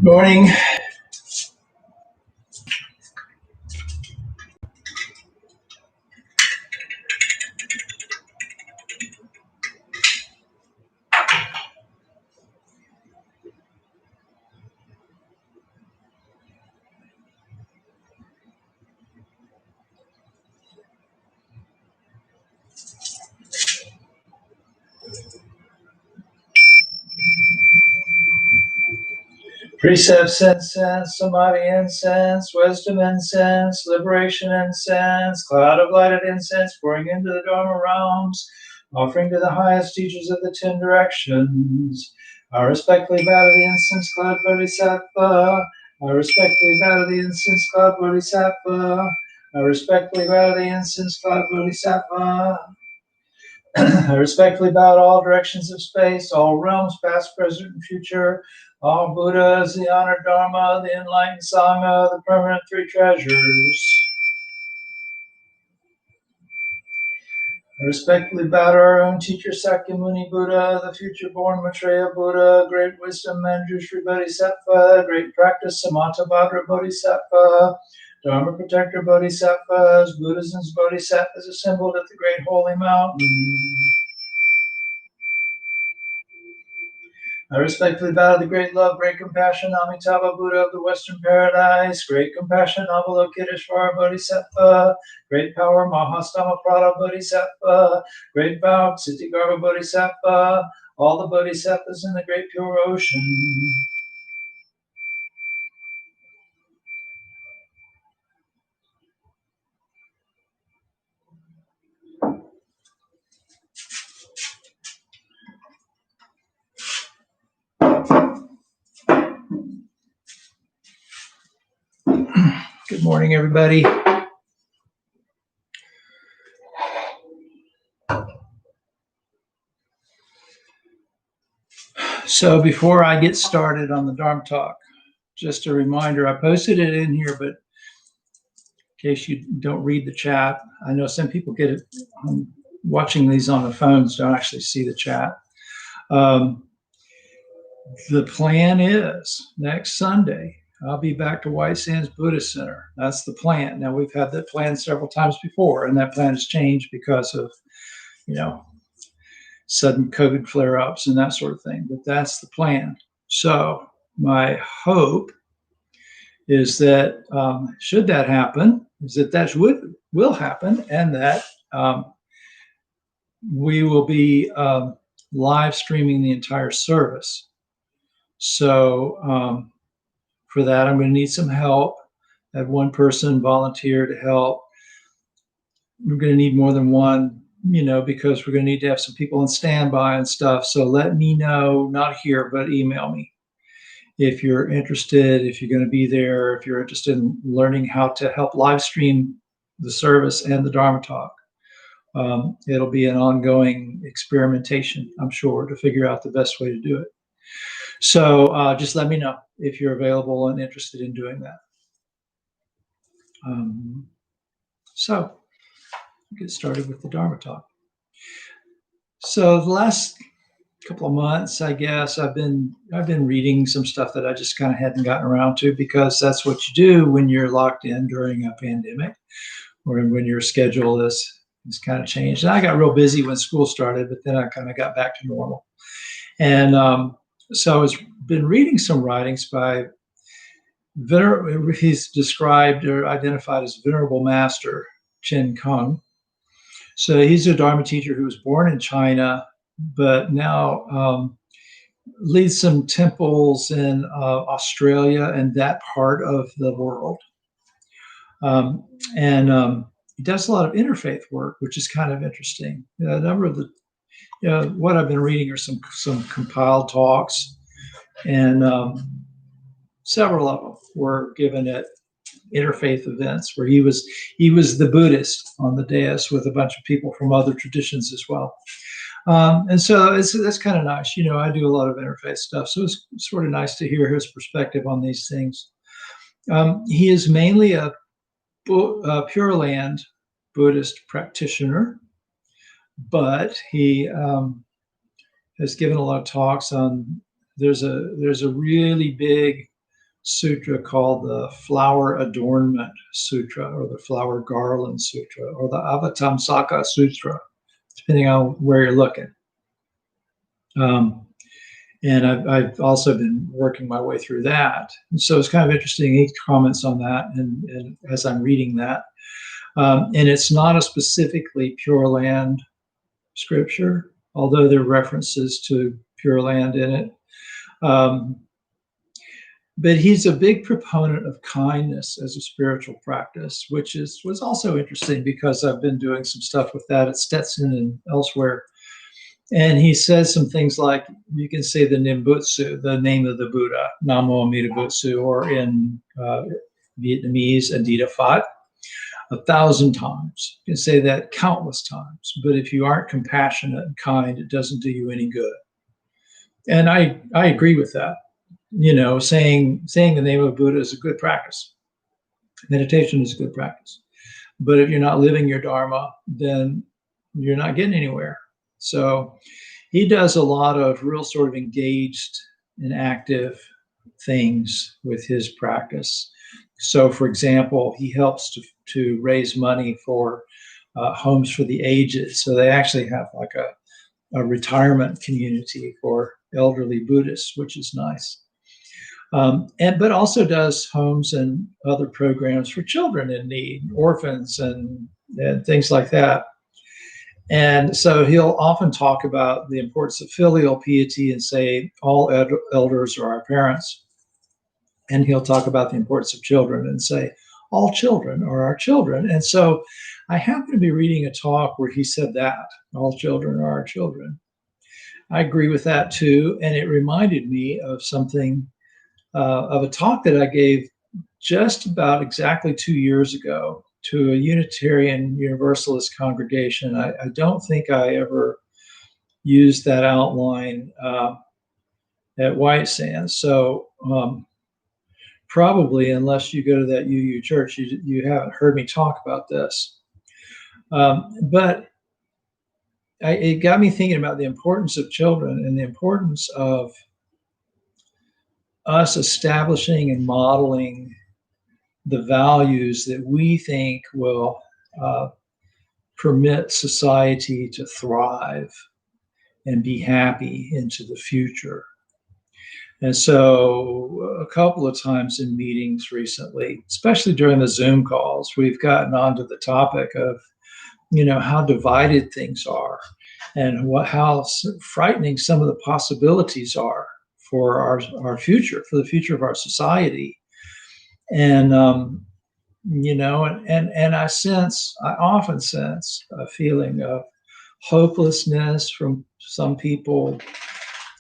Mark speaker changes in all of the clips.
Speaker 1: Morning. Precepts incense, samadhi incense, wisdom incense, liberation incense, cloud of lighted incense pouring into the Dharma realms, offering to the highest teachers of the 10 directions. I respectfully bow to the incense cloud Bodhisattva. I respectfully bow to the incense cloud Bodhisattva. I respectfully bow to the incense cloud Bodhisattva. I respectfully bow to all directions of space, all realms, past, present, and future, all Buddhas, the honored Dharma, the enlightened Sangha, the permanent three treasures. I respectfully bow to our own teacher, Sakyamuni Buddha, the future born Maitreya Buddha, great wisdom Manjushri Bodhisattva, great practice Samantabhadra Bodhisattva, Dharma protector Bodhisattvas, Buddhas and Bodhisattvas assembled at the great holy mountain. I respectfully bow to the great love, great compassion, Amitabha Buddha of the Western Paradise, great compassion, Avalokiteshvara Bodhisattva, great power, Mahastama Prada Bodhisattva, great vow, Ksitigarbha Bodhisattva, all the Bodhisattvas in the great pure ocean. Good morning, everybody. So before I get started on the Dharma talk, just a reminder, I posted it in here, but in case you don't read the chat, I know some people get it watching these on the phones, don't actually see the chat. The plan is next Sunday, I'll be back to White Sands Buddhist Center. That's the plan. Now, we've had that plan several times before, and that plan has changed because of, sudden COVID flare-ups and that sort of thing. But that's the plan. So my hope is that should that happen, is that will happen, and that we will be live streaming the entire service. So for that, I'm going to need some help. I have one person volunteer to help. We're going to need more than one, because we're going to need to have some people on standby and stuff. So let me know, not here, but email me if you're interested, if you're going to be there, if you're interested in learning how to help live stream the service and the Dharma talk. It'll be an ongoing experimentation, I'm sure, to figure out the best way to do it. So just let me know if you're available and interested in doing that. So get started with the Dharma talk. So the last couple of months, I guess, I've been reading some stuff that I just kind of hadn't gotten around to, because that's what you do when you're locked in during a pandemic, or when your schedule is kind of changed. And I got real busy when school started, but then I kind of got back to normal. And so I've been reading some writings by he's described or identified as Venerable Master Chen Kung. So he's a Dharma teacher who was born in China, but now leads some temples in Australia and that part of the world. And he does a lot of interfaith work, which is kind of interesting. A number of what I've been reading are some compiled talks, and several of them were given at interfaith events where he was the Buddhist on the dais with a bunch of people from other traditions as well. And so that's kind of nice. I do a lot of interfaith stuff, so it's sort of nice to hear his perspective on these things. He is mainly a Pure Land Buddhist practitioner, but he has given a lot of talks on there's a really big sutra called the Flower Adornment Sutra, or the Flower Garland Sutra, or the Avatamsaka Sutra, depending on where you're looking. And I've also been working my way through that. And so it's kind of interesting. He comments on that, and as I'm reading that, and it's not a specifically Pure Land scripture, although there are references to Pure Land in it. But he's a big proponent of kindness as a spiritual practice, which was also interesting because I've been doing some stuff with that at Stetson and elsewhere. And he says some things like, you can say the Nimbutsu, the name of the Buddha, Namo Amida Butsu, or in Vietnamese, Adita Phat, 1,000 times. You can say that countless times. But if you aren't compassionate and kind, it doesn't do you any good. And I agree with that. Saying the name of Buddha is a good practice. Meditation is a good practice. But if you're not living your Dharma, then you're not getting anywhere. So he does a lot of real sort of engaged and active things with his practice. So, for example, he helps to raise money for homes for the aged. So they actually have like a retirement community for elderly Buddhists, which is nice. But also does homes and other programs for children in need, orphans and things like that. And so he'll often talk about the importance of filial piety and say all elders are our parents. And he'll talk about the importance of children and say all children are our children. And so I happen to be reading a talk where he said that all children are our children. I agree with that too. And it reminded me of something, of a talk that I gave just about exactly 2 years ago to a Unitarian Universalist congregation. I don't think I ever used that outline at White Sands. So probably, unless you go to that UU church, you haven't heard me talk about this. But it got me thinking about the importance of children and the importance of us establishing and modeling the values that we think will permit society to thrive and be happy into the future. And so a couple of times in meetings recently, especially during the Zoom calls, we've gotten onto the topic of, how divided things are and how frightening some of the possibilities are for our future, for the future of our society. And, and I often sense a feeling of hopelessness from some people,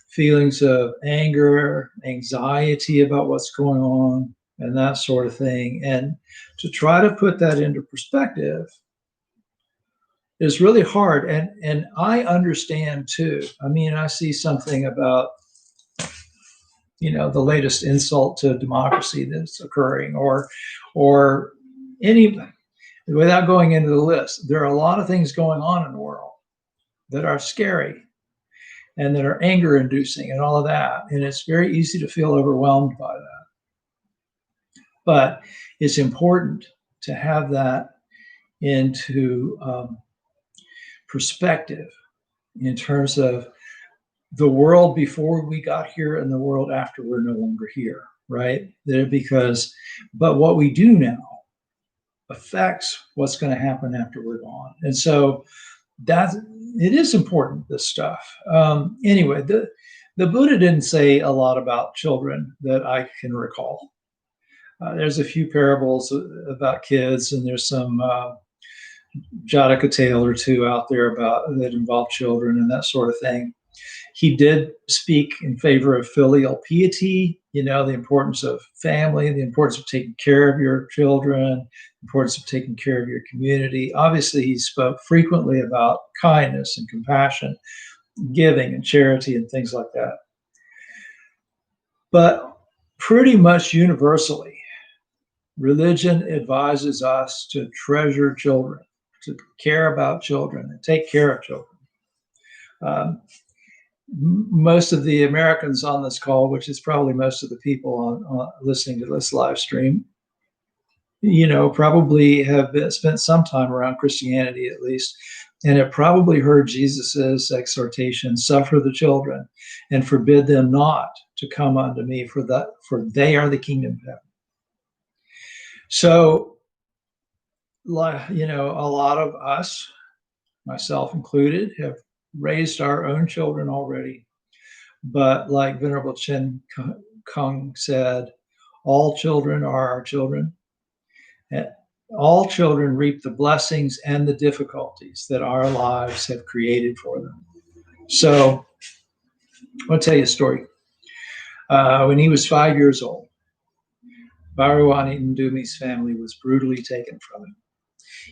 Speaker 1: feelings of anger, anxiety about what's going on, and that sort of thing. And to try to put that into perspective is really hard. And I understand too. I mean, I see something about, the latest insult to democracy that's occurring, or any, without going into the list, there are a lot of things going on in the world that are scary and that are anger inducing and all of that. And it's very easy to feel overwhelmed by that. But it's important to have that into perspective in terms of the world before we got here and the world after we're no longer here, right? But what we do now affects what's going to happen after we're gone. And so it is important, this stuff. Anyway, the Buddha didn't say a lot about children that I can recall. There's a few parables about kids, and there's some Jataka tale or two out there that involve children and that sort of thing. He did speak in favor of filial piety, the importance of family, the importance of taking care of your children, the importance of taking care of your community. Obviously, he spoke frequently about kindness and compassion, giving and charity and things like that. But pretty much universally, religion advises us to treasure children, to care about children and take care of children. most of the Americans on this call, which is probably most of the people on listening to this live stream, probably spent some time around Christianity at least, and have probably heard Jesus's exhortation, "Suffer the children, and forbid them not to come unto me, for they are the kingdom of heaven." So, a lot of us, myself included, have raised our own children already. But like Venerable Chen Kung said, all children are our children. And all children reap the blessings and the difficulties that our lives have created for them. So I'll tell you a story. When he was 5 years old, Barwani Ndumi's family was brutally taken from him.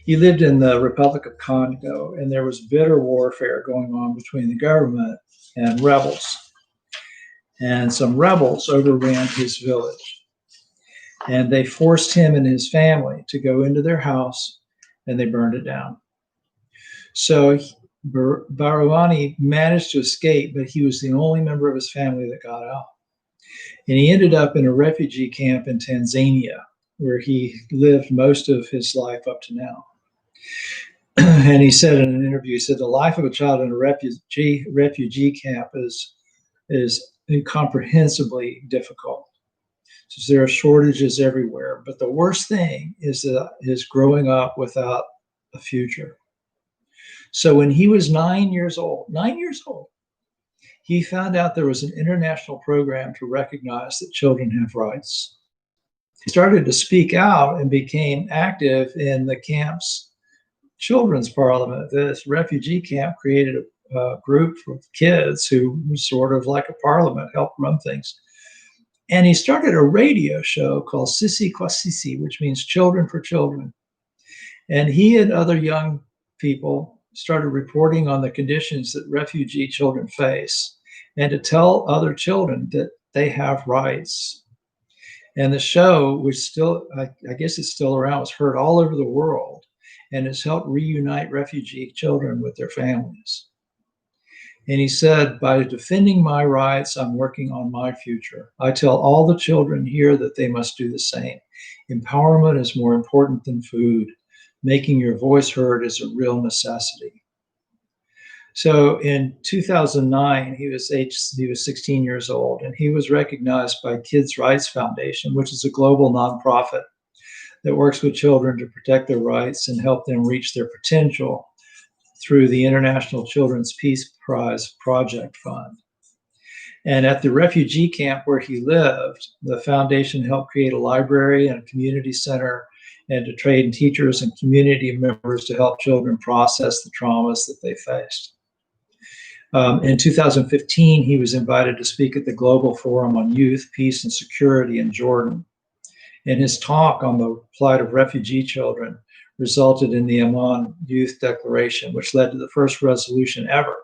Speaker 1: He lived in the Republic of Congo, and there was bitter warfare going on between the government and rebels. And some rebels overran his village. And they forced him and his family to go into their house, and they burned it down. So Barwani managed to escape, but he was the only member of his family that got out. And he ended up in a refugee camp in Tanzania, where he lived most of his life up to now. And he said in an interview, he said, the life of a child in a refugee camp is incomprehensibly difficult. So there are shortages everywhere. But the worst thing is growing up without a future. So when he was 9 years old, he found out there was an international program to recognize that children have rights. He started to speak out and became active in the camp's children's parliament. This refugee camp created a group of kids who was sort of like a parliament, helped run things. And he started a radio show called Sisi Kwa Sisi, which means children for children. And he and other young people started reporting on the conditions that refugee children face and to tell other children that they have rights. And the show was still, I guess it's still around, was heard all over the world and has helped reunite refugee children with their families. And he said, by defending my rights, I'm working on my future. I tell all the children here that they must do the same. Empowerment is more important than food. Making your voice heard is a real necessity. So in 2009, he was 16 years old, and he was recognized by Kids' Rights Foundation, which is a global nonprofit that works with children to protect their rights and help them reach their potential through the International Children's Peace Prize Project Fund. And at the refugee camp where he lived, the foundation helped create a library and a community center and to train teachers and community members to help children process the traumas that they faced. In 2015, he was invited to speak at the Global Forum on Youth, Peace, and Security in Jordan. And his talk on the plight of refugee children resulted in the Amman Youth Declaration, which led to the first resolution ever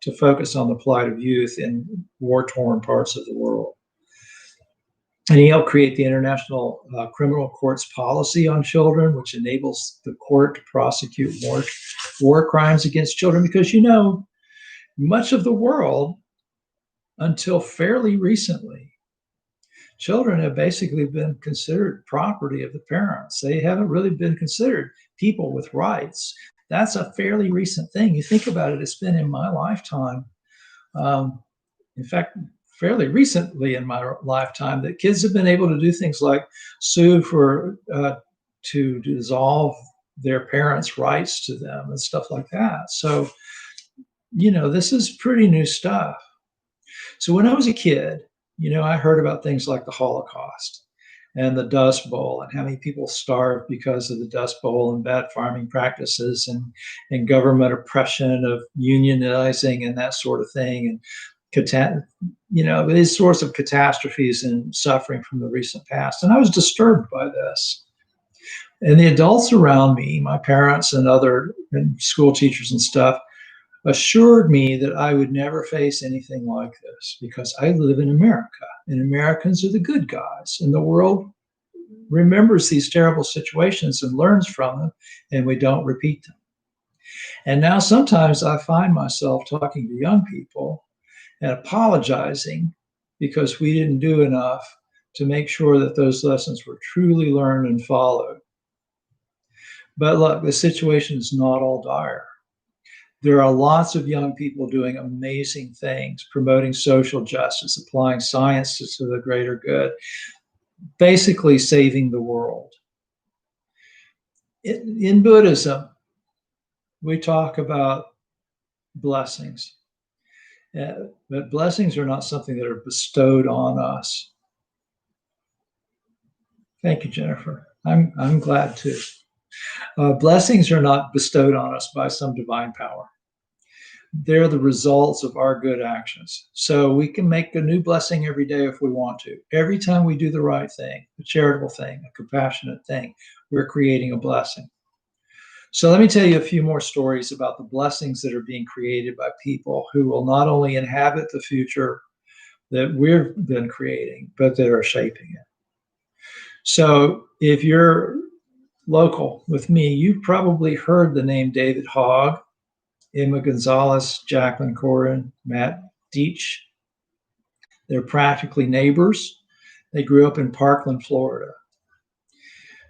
Speaker 1: to focus on the plight of youth in war-torn parts of the world. And he helped create the International Criminal Court's policy on children, which enables the court to prosecute war crimes against children, because, much of the world, until fairly recently, children have basically been considered property of the parents. They haven't really been considered people with rights. That's a fairly recent thing. You think about it, it's been in my lifetime. In fact, fairly recently in my lifetime, that kids have been able to do things like sue to dissolve their parents' rights to them and stuff like that. So, this is pretty new stuff. So when I was a kid, I heard about things like the Holocaust and the Dust Bowl and how many people starved because of the Dust Bowl and bad farming practices and government oppression of unionizing and that sort of thing. And, these sorts of catastrophes and suffering from the recent past. And I was disturbed by this. And the adults around me, my parents and other school teachers and stuff, assured me that I would never face anything like this because I live in America and Americans are the good guys and the world remembers these terrible situations and learns from them and we don't repeat them. And now sometimes I find myself talking to young people and apologizing because we didn't do enough to make sure that those lessons were truly learned and followed. But look, the situation is not all dire. There are lots of young people doing amazing things, promoting social justice, applying science to the greater good, basically saving the world. In Buddhism, we talk about blessings, but blessings are not something that are bestowed on us. Thank you, Jennifer. I'm glad too. Blessings are not bestowed on us by some divine power. They're the results of our good actions. So we can make a new blessing every day if we want to. Every time we do the right thing, a charitable thing, a compassionate thing, we're creating a blessing. So let me tell you a few more stories about the blessings that are being created by people who will not only inhabit the future that we've been creating, but that are shaping it. So if you're local with me, you've probably heard the name David Hogg, Emma Gonzalez, Jacqueline Corin, Matt Deach. They're practically neighbors. They grew up in Parkland, Florida.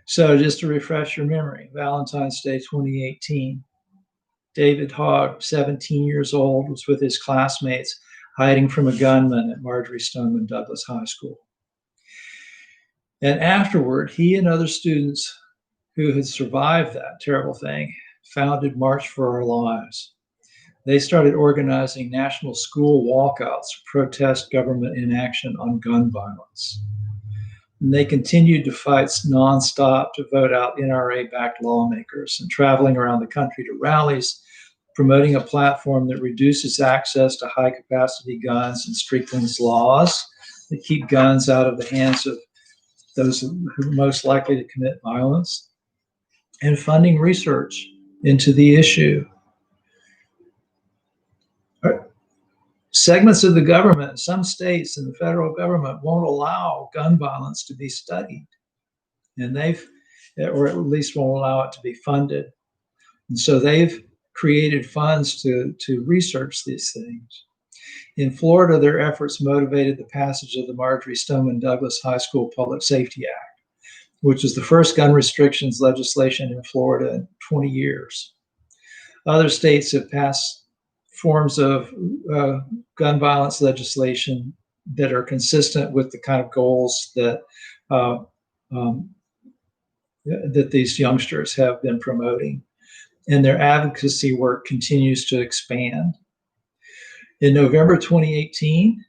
Speaker 1: So just to refresh your memory, Valentine's Day 2018, David Hogg, 17 years old, was with his classmates hiding from a gunman at Marjory Stoneman Douglas High School. And afterward, he and other students who had survived that terrible thing founded March for Our Lives. They started organizing national school walkouts to protest government inaction on gun violence. And they continued to fight nonstop to vote out NRA-backed lawmakers and traveling around the country to rallies, promoting a platform that reduces access to high-capacity guns and strengthens laws that keep guns out of the hands of those who are most likely to commit violence, and funding research into the issue. Segments of the government, some states and the federal government won't allow gun violence to be studied, and or at least won't allow it to be funded. And so they've created funds to research these things. In Florida, their efforts motivated the passage of the Marjory Stoneman Douglas High School Public Safety Act, which is the first gun restrictions legislation in Florida in 20 years. Other states have passed forms of gun violence legislation that are consistent with the kind of goals that that these youngsters have been promoting, and their advocacy work continues to expand. In November 2018,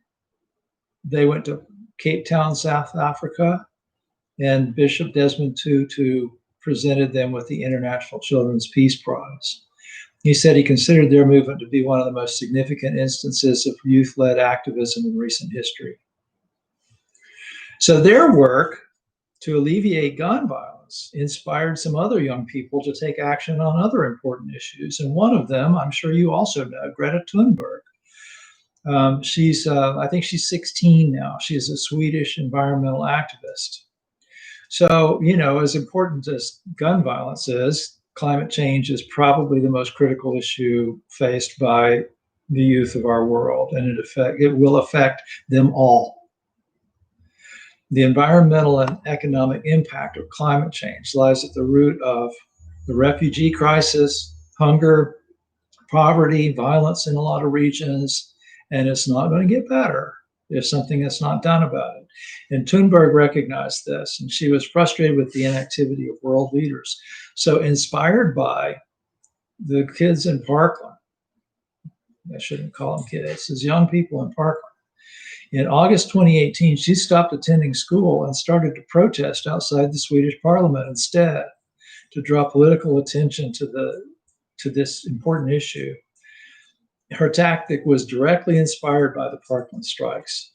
Speaker 1: they went to Cape Town, South Africa, and Bishop Desmond Tutu presented them with the International Children's Peace Prize. He said he considered their movement to be one of the most significant instances of youth-led activism in recent history. So their work to alleviate gun violence inspired some other young people to take action on other important issues. And one of them, I'm sure you also know, Greta Thunberg. I think she's 16 now. She's a Swedish environmental activist. So, as important as gun violence is, climate change is probably the most critical issue faced by the youth of our world, and it will affect them all. The environmental and economic impact of climate change lies at the root of the refugee crisis, hunger, poverty, violence in a lot of regions, and it's not going to get better if something is not done about it. And Thunberg recognized this, and she was frustrated with the inactivity of world leaders. So inspired by the kids in Parkland, I shouldn't call them kids, as young people in Parkland, in August 2018, she stopped attending school and started to protest outside the Swedish parliament instead, to draw political attention to this important issue. Her tactic was directly inspired by the Parkland strikes.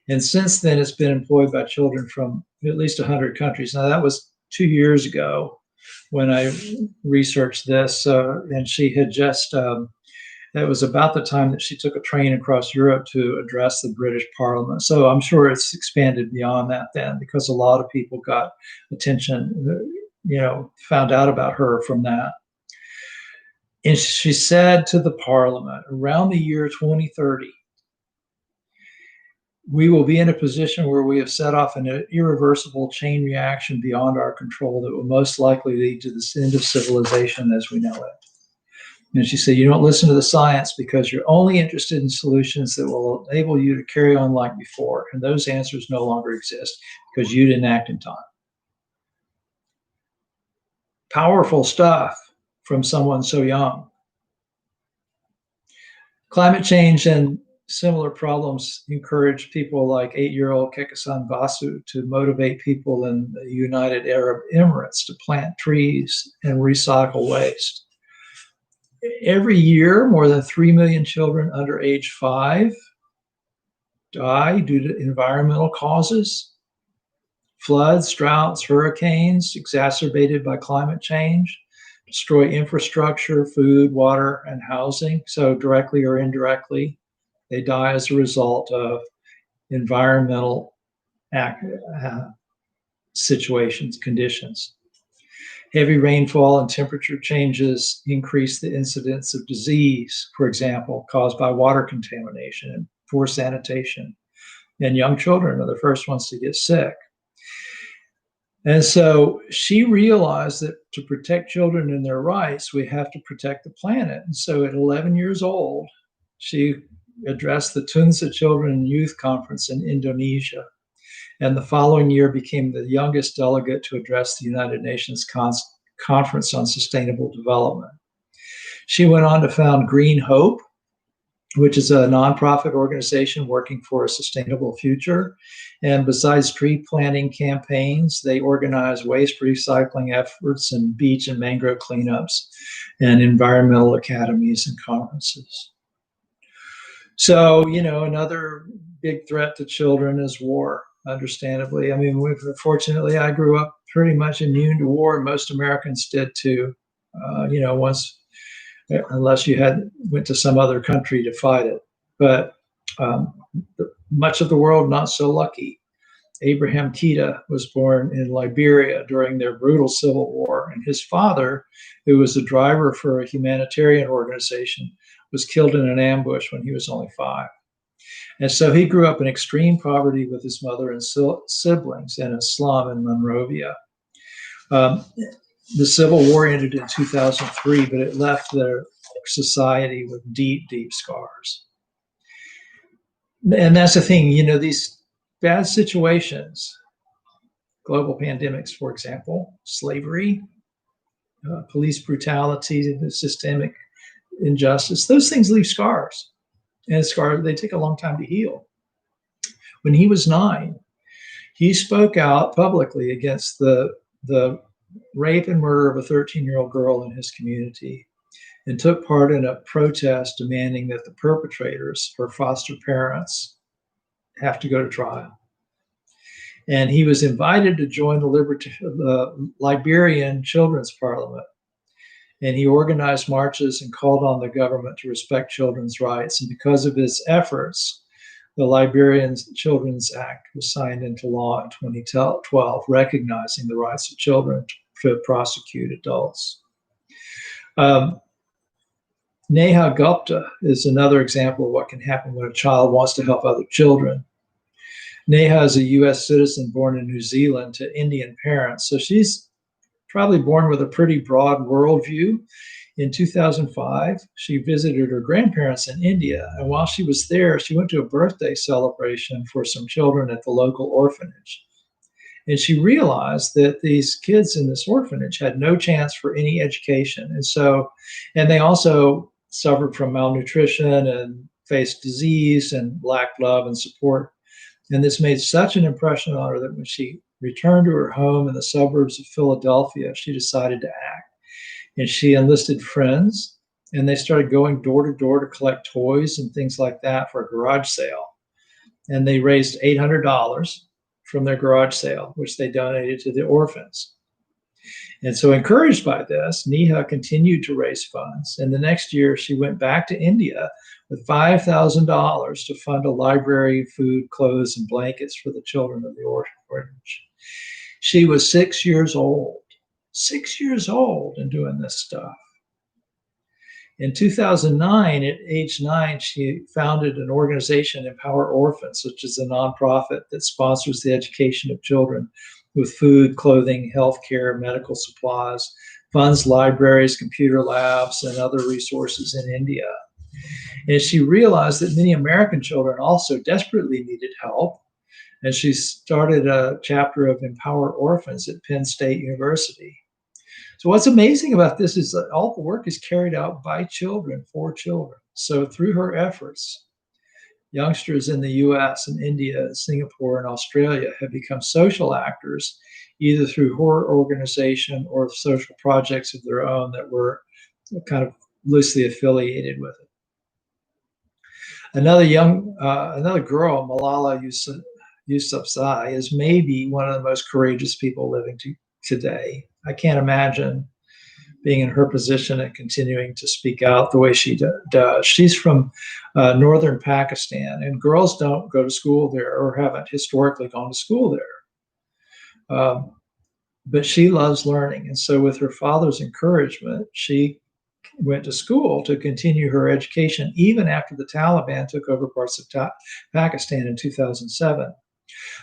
Speaker 1: And since then, it's been employed by children from at least 100 countries. Now, that was 2 years ago when I researched this, and she had just, that was about the time that she took a train across Europe to address the British Parliament. So I'm sure it's expanded beyond that then, because a lot of people got attention, found out about her from that. And she said to the Parliament, around the year 2030, we will be in a position where we have set off an irreversible chain reaction beyond our control that will most likely lead to the end of civilization as we know it. And she said, you don't listen to the science because you're only interested in solutions that will enable you to carry on like before. And those answers no longer exist because you didn't act in time. Powerful stuff from someone so young. Climate change and similar problems encourage people like 8-year-old Kekasan Basu to motivate people in the United Arab Emirates to plant trees and recycle waste. Every year, more than 3 million children under age 5 die due to environmental causes, floods, droughts, hurricanes exacerbated by climate change, destroy infrastructure, food, water, and housing. So directly or indirectly, they die as a result of environmental situations, conditions. Heavy rainfall and temperature changes increase the incidence of disease, for example, caused by water contamination and poor sanitation. And young children are the first ones to get sick. And so she realized that to protect children and their rights, we have to protect the planet. And so at 11 years old, she addressed the Tunza Children and Youth Conference in Indonesia. And the following year became the youngest delegate to address the United Nations Conference on Sustainable Development. She went on to found Green Hope, which is a nonprofit organization working for a sustainable future. And besides tree planting campaigns, they organize waste recycling efforts and beach and mangrove cleanups and environmental academies and conferences. So, another big threat to children is war. Understandably. I mean, fortunately, I grew up pretty much immune to war. Most Americans did too, once, unless you went to some other country to fight it. But much of the world, not so lucky. Abraham Tita was born in Liberia during their brutal civil war, and his father, who was a driver for a humanitarian organization, was killed in an ambush when he was only 5. And so he grew up in extreme poverty with his mother and siblings in a slum in Monrovia. The Civil War ended in 2003, but it left their society with deep, deep scars. And that's the thing, these bad situations, global pandemics, for example, slavery, police brutality, systemic injustice, those things leave scars. And they take a long time to heal. When he was 9, he spoke out publicly against the rape and murder of a 13-year-old girl in his community and took part in a protest demanding that the perpetrators, her foster parents, have to go to trial. And he was invited to join the Liberian Children's Parliament. And he organized marches and called on the government to respect children's rights. And because of his efforts, the Liberian Children's Act was signed into law in 2012, recognizing the rights of children to prosecute adults. Neha Gupta is another example of what can happen when a child wants to help other children. Neha is a U.S. citizen born in New Zealand to Indian parents, so she's probably born with a pretty broad worldview. In 2005, she visited her grandparents in India, and while she was there, she went to a birthday celebration for some children at the local orphanage. And she realized that these kids in this orphanage had no chance for any education. And they also suffered from malnutrition and faced disease and lacked love and support. And this made such an impression on her that when she returned to her home in the suburbs of Philadelphia, she decided to act. And she enlisted friends, and they started going door to door to collect toys and things like that for a garage sale. And they raised $800 from their garage sale, which they donated to the orphans. And so, encouraged by this, Neha continued to raise funds. And the next year, she went back to India with $5,000 to fund a library, food, clothes, and blankets for the children of the orphanage. She was 6 years old and doing this stuff. In 2009, at age 9, she founded an organization, Empower Orphans, which is a nonprofit that sponsors the education of children with food, clothing, healthcare, medical supplies, funds libraries, computer labs, and other resources in India. And she realized that many American children also desperately needed help. And she started a chapter of Empower Orphans at Penn State University. So what's amazing about this is that all the work is carried out by children for children. So through her efforts, youngsters in the US and India, Singapore, and Australia have become social actors, either through her organization or social projects of their own that were kind of loosely affiliated with it. Another girl, Malala Yousafzai, is maybe one of the most courageous people living today. I can't imagine being in her position and continuing to speak out the way she does. She's from northern Pakistan, and girls don't go to school there or haven't historically gone to school there. But she loves learning. And so with her father's encouragement, she went to school to continue her education even after the Taliban took over parts of Pakistan in 2007.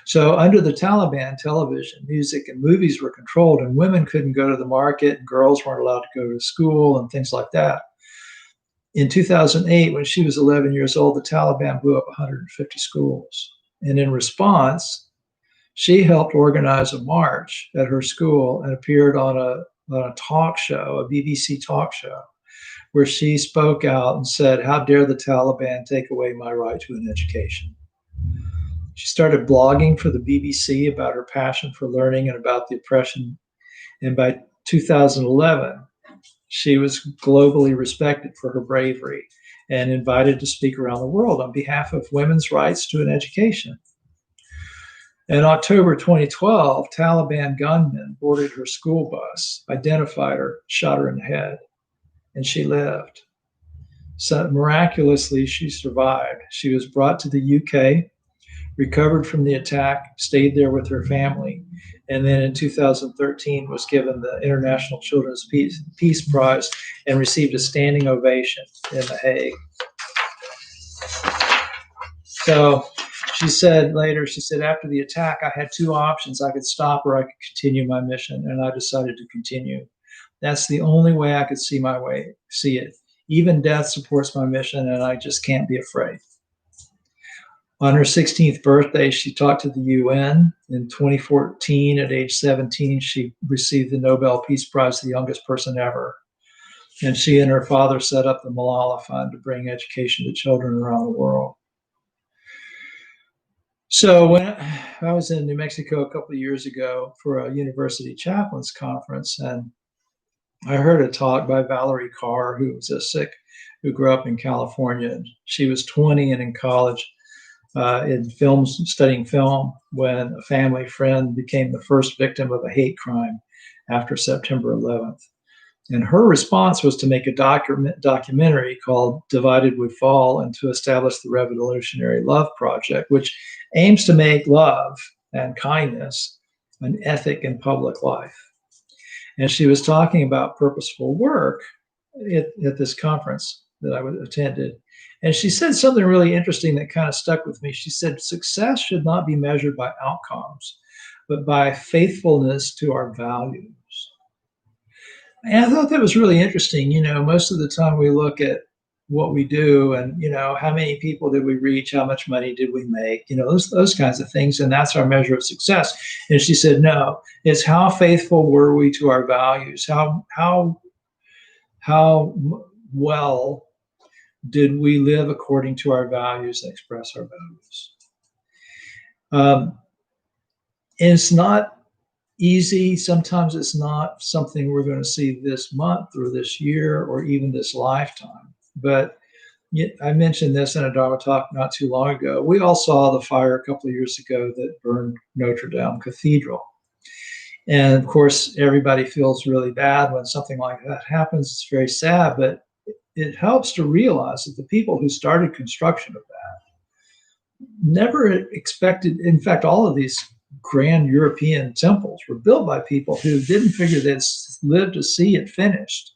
Speaker 1: So under the Taliban, television, music, and movies were controlled, and women couldn't go to the market, and girls weren't allowed to go to school, and things like that. In 2008, when she was 11 years old, the Taliban blew up 150 schools. And in response, she helped organize a march at her school and appeared on a talk show, a BBC talk show, where she spoke out and said, "How dare the Taliban take away my right to an education?" She started blogging for the BBC about her passion for learning and about the oppression. And by 2011, she was globally respected for her bravery and invited to speak around the world on behalf of women's rights to an education. In October 2012, Taliban gunmen boarded her school bus, identified her, shot her in the head, and she lived. So miraculously, she survived. She was brought to the UK, recovered from the attack, stayed there with her family, and then in 2013 was given the International Children's Peace Prize and received a standing ovation in The Hague. So she said later, after the attack, I had two options. I could stop or I could continue my mission, and I decided to continue. That's the only way I could see it. Even death supports my mission, and I just can't be afraid. On her 16th birthday, she talked to the UN. In 2014, at age 17, she received the Nobel Peace Prize, the youngest person ever. And she and her father set up the Malala Fund to bring education to children around the world. So when I was in New Mexico a couple of years ago for a university chaplains conference, and I heard a talk by Valerie Carr, who was a Sikh who grew up in California. She was 20 and in college. In films, studying film, when a family friend became the first victim of a hate crime after September 11th. And her response was to make a documentary called Divided We Fall and to establish the Revolutionary Love Project, which aims to make love and kindness an ethic in public life. And she was talking about purposeful work at this conference that I attended. And she said something really interesting that kind of stuck with me. She said, success should not be measured by outcomes, but by faithfulness to our values. And I thought that was really interesting. You know, most of the time we look at what we do and, you know, how many people did we reach? How much money did we make? You know, those kinds of things. And that's our measure of success. And she said, no, it's how faithful were we to our values? How well did we live according to our values and express our values? And it's not easy. Sometimes it's not something we're going to see this month or this year or even this lifetime. But I mentioned this in a Dharma talk not too long ago. We all saw the fire a couple of years ago that burned Notre Dame Cathedral. And of course, everybody feels really bad when something like that happens. It's very sad, but it helps to realize that the people who started construction of that never expected, in fact, all of these grand European temples were built by people who didn't figure they'd live to see it finished.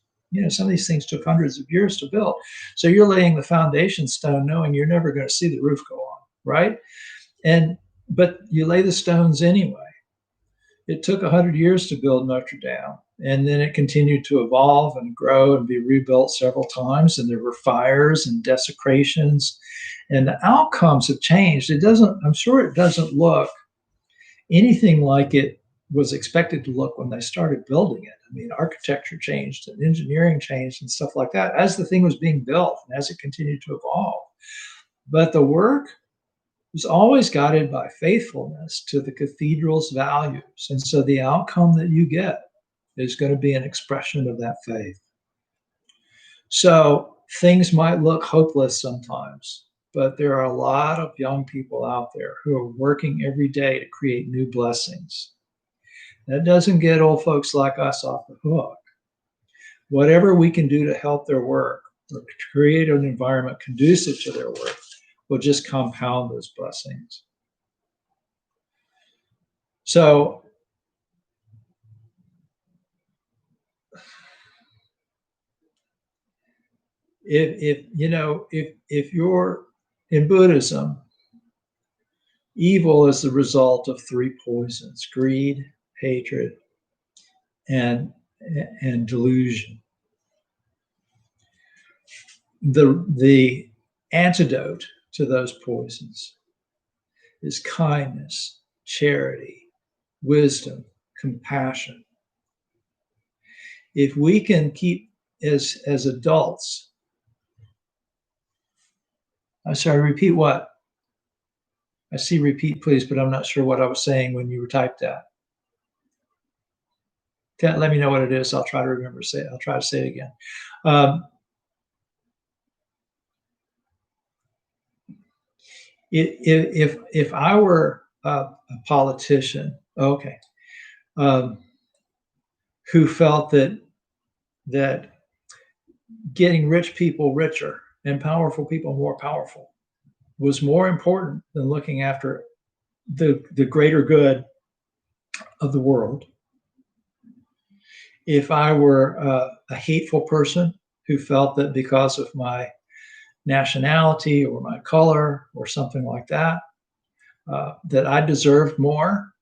Speaker 1: some of these things took hundreds of years to build. So you're laying the foundation stone knowing you're never going to see the roof go on, right? But you lay the stones anyway. It took 100 years to build Notre Dame, and then it continued to evolve and grow and be rebuilt several times. And there were fires and desecrations, and the outcomes have changed. I'm sure it doesn't look anything like it was expected to look when they started building it. I mean, architecture changed and engineering changed and stuff like that as the thing was being built and as it continued to evolve. But the work was always guided by faithfulness to the cathedral's values. And so the outcome that you get is going to be an expression of that faith. So things might look hopeless sometimes, but there are a lot of young people out there who are working every day to create new blessings. That doesn't get old folks like us off the hook. Whatever we can do to help their work or create an environment conducive to their work will just compound those blessings. So if you're in Buddhism, evil is the result of three poisons: greed, hatred, and delusion. The antidote to those poisons is kindness, charity, wisdom, compassion. If we can keep as adults, I'm sorry, repeat what? I see repeat, please, but I'm not sure what I was saying when you typed that. Let me know what it is. I'll try to remember. I'll try to say it again. If I were a politician, who felt that getting rich people richer and powerful people more powerful was more important than looking after the greater good of the world. If I were a hateful person who felt that because of my nationality or my color or something like that, that I deserved more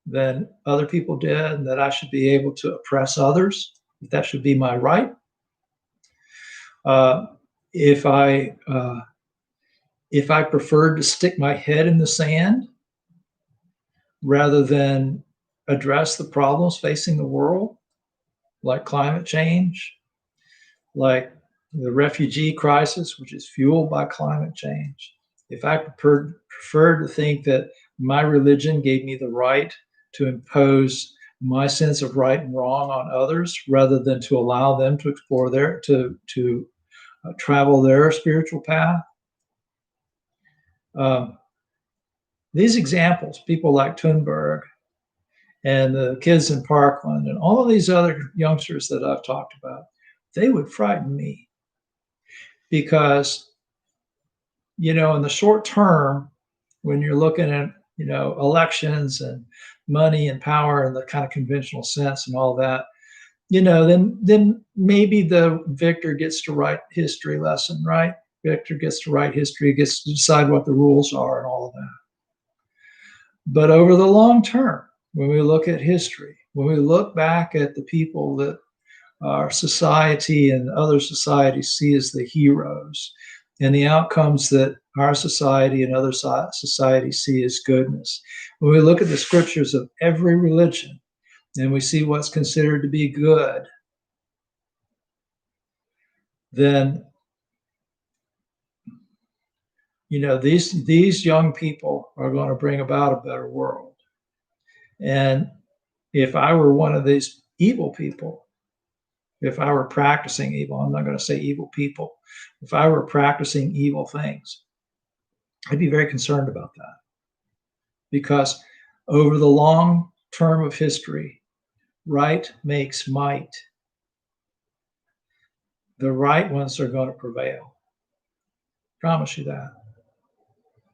Speaker 1: than other people did, and that I should be able to oppress others, that should be my right. If I preferred to stick my head in the sand rather than address the problems facing the world, like climate change, like the refugee crisis, which is fueled by climate change. If I preferred to think that my religion gave me the right to impose my sense of right and wrong on others, rather than to allow them to explore to travel their spiritual path. These examples, people like Thunberg and the kids in Parkland and all of these other youngsters that I've talked about, they would frighten me. Because, in the short term, when you're looking at, elections and money and power in the kind of conventional sense and all that, then maybe the victor gets to write history lesson, right? Victor gets to write history, gets to decide what the rules are and all of that. But over the long term, when we look at history, when we look back at the people that our society and other societies see as the heroes, and the outcomes that our society and other societies see as goodness. When we look at the scriptures of every religion and we see what's considered to be good, then these young people are going to bring about a better world. And if I were one of these evil people, if I were practicing evil, I'm not going to say evil people, if I were practicing evil things, I'd be very concerned about that. Because over the long term of history, right makes might. The right ones are going to prevail. Promise you that.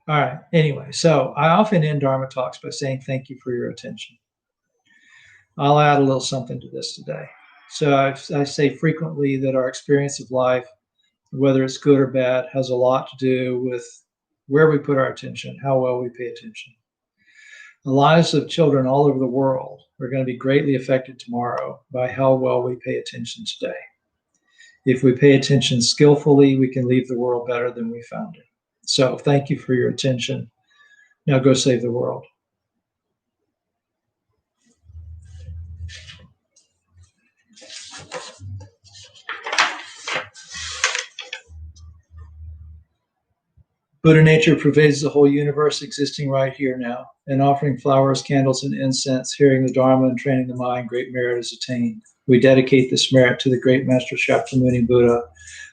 Speaker 1: All right. Anyway, so I often end Dharma talks by saying thank you for your attention. I'll add a little something to this today. So I say frequently that our experience of life, whether it's good or bad, has a lot to do with where we put our attention, how well we pay attention. The lives of children all over the world are going to be greatly affected tomorrow by how well we pay attention today. If we pay attention skillfully, we can leave the world better than we found it. So thank you for your attention. Now go save the world. Buddha nature pervades the whole universe existing right here now. And offering flowers, candles, and incense, hearing the Dharma and training the mind, great merit is attained. We dedicate this merit to the great Master Shakyamuni Buddha,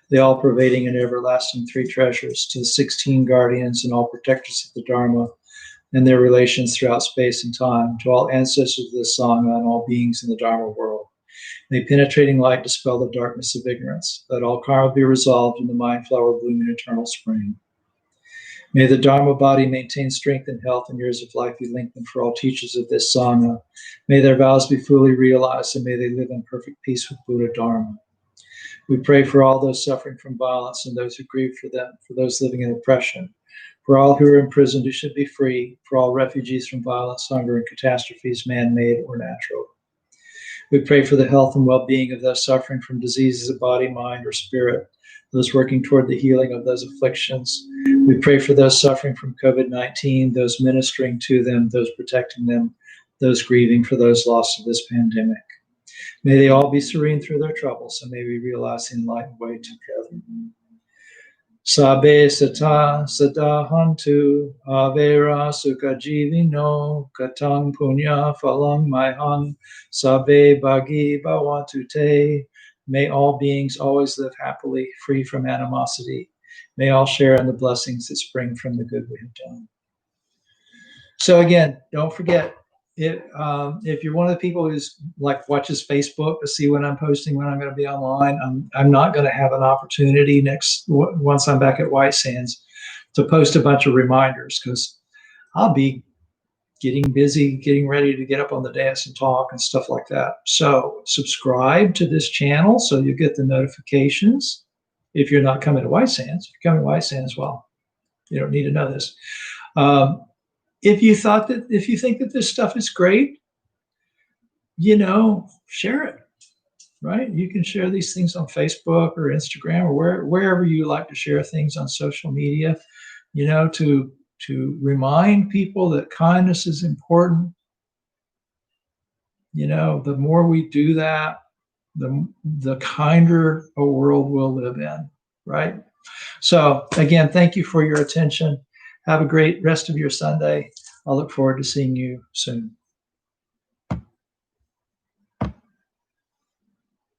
Speaker 1: the all-pervading and everlasting three treasures, to the 16 guardians and all protectors of the Dharma and their relations throughout space and time, to all ancestors of the Sangha and all beings in the Dharma world. May penetrating light dispel the darkness of ignorance. Let all karma be resolved in the mind flower bloom in eternal spring. May the Dharma body maintain strength and health, and years of life be lengthened for all teachers of this Sangha. May their vows be fully realized, and may they live in perfect peace with Buddha Dharma. We pray for all those suffering from violence and those who grieve for them, for those living in oppression, for all who are imprisoned who should be free, for all refugees from violence, hunger, and catastrophes, man-made or natural. We pray for the health and well-being of those suffering from diseases of body, mind, or spirit, those working toward the healing of those afflictions. We pray for those suffering from COVID-19, those ministering to them, those protecting them, those grieving for those lost of this pandemic. May they all be serene through their troubles, and may we realize the enlightened way together. Sabe sata sadahantu avera sukha jivino katang punya phalang maihang sabe bhagi bhavantu te. May all beings always live happily, free from animosity. May all share in the blessings that spring from the good we have done. So again, don't forget, if you're one of the people who's like watches Facebook to see when I'm posting, when I'm going to be online, I'm not going to have an opportunity once I'm back at White Sands to post a bunch of reminders, because I'll be getting busy, getting ready to get up on the dais and talk and stuff like that. So subscribe to this channel so you get the notifications. If you're not coming to White Sands, if you're coming to White Sands, well, you don't need to know this. If you think that this stuff is great, share it, right? You can share these things on Facebook or Instagram or wherever you like to share things on social media, to remind people that kindness is important. The more we do that, the kinder a world we'll live in, right? So again, thank you for your attention. Have a great rest of your Sunday. I'll look forward to seeing you soon.